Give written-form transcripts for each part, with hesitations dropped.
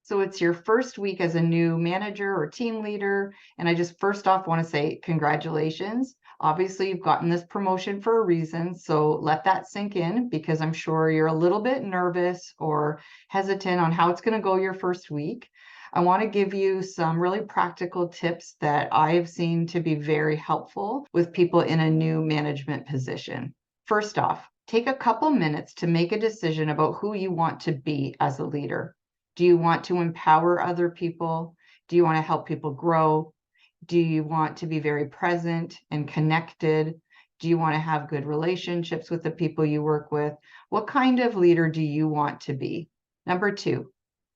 So it's your first week as a new manager or team leader. And I just first off want to say congratulations. Obviously, you've gotten this promotion for a reason. So let that sink in because I'm sure you're a little bit nervous or hesitant on how it's going to go your first week. I want to give you some really practical tips that I have seen to be very helpful with people in a new management position. First off, take a couple minutes to make a decision about who you want to be as a leader. Do you want to empower other people? Do you want to help people grow? Do you want to be very present and connected? Do you want to have good relationships with the people you work with? What kind of leader do you want to be? Number two,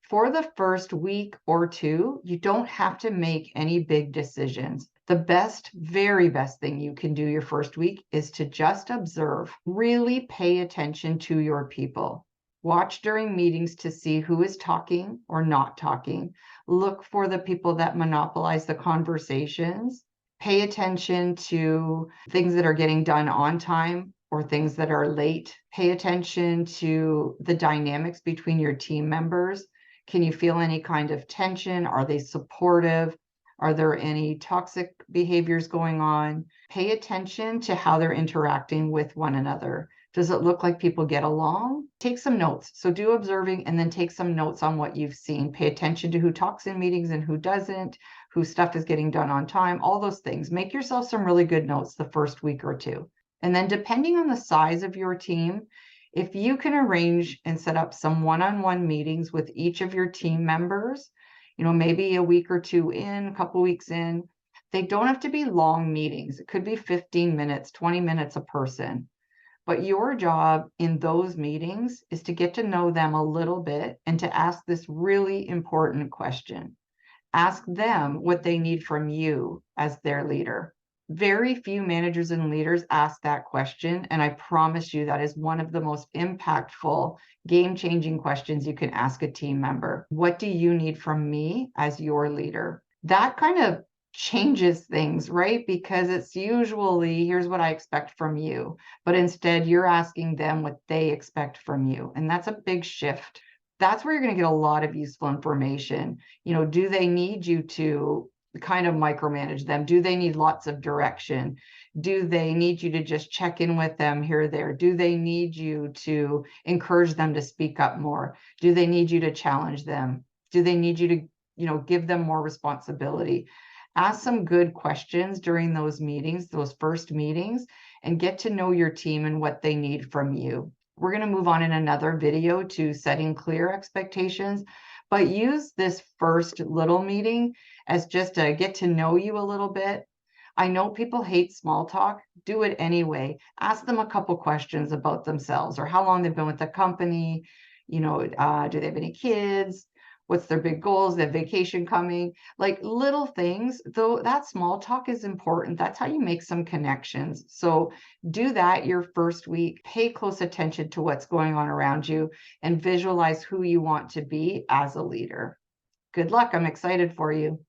for the first week or two, you don't have to make any big decisions. The best, very best thing you can do your first week is to just observe. Really pay attention to your people. Watch during meetings to see who is talking or not talking. Look for the people that monopolize the conversations. Pay attention to things that are getting done on time or things that are late. Pay attention to the dynamics between your team members. Can you feel any kind of tension? Are they supportive? Are there any toxic behaviors going on? Pay attention to how they're interacting with one another. Does it look like people get along? Take some notes. So do observing and then take some notes on what you've seen. Pay attention to who talks in meetings and who doesn't, whose stuff is getting done on time, all those things. Make yourself some really good notes the first week or two. And then depending on the size of your team, if you can arrange and set up some one-on-one meetings with each of your team members, maybe a week or two in, a couple weeks in, they don't have to be long meetings. It could be 15 minutes, 20 minutes a person. But your job in those meetings is to get to know them a little bit and to ask this really important question. Ask them what they need from you as their leader. Very few managers and leaders ask that question, and I promise you that is one of the most impactful, game-changing questions you can ask a team member. What do you need from me as your leader? That kind of changes things, right? Because it's usually, here's what I expect from you, but instead you're asking them what they expect from you. And that's a big shift. That's where you're going to get a lot of useful information. Do they need you to kind of micromanage them? Do they need lots of direction? Do they need you to just check in with them here or there? Do they need you to encourage them to speak up more? Do they need you to challenge them? Do they need you to, give them more responsibility? Ask some good questions during those meetings, those first meetings, and get to know your team and what they need from you. We're going to move on in another video to setting clear expectations, but use this first little meeting as just a get to know you a little bit. I know people hate small talk. Do it anyway. Ask them a couple questions about themselves or how long they've been with the company. Do they have any kids? What's their big goals? They have vacation coming, like little things, though that small talk is important. That's how you make some connections. So do that your first week. Pay close attention to what's going on around you and visualize who you want to be as a leader. Good luck. I'm excited for you.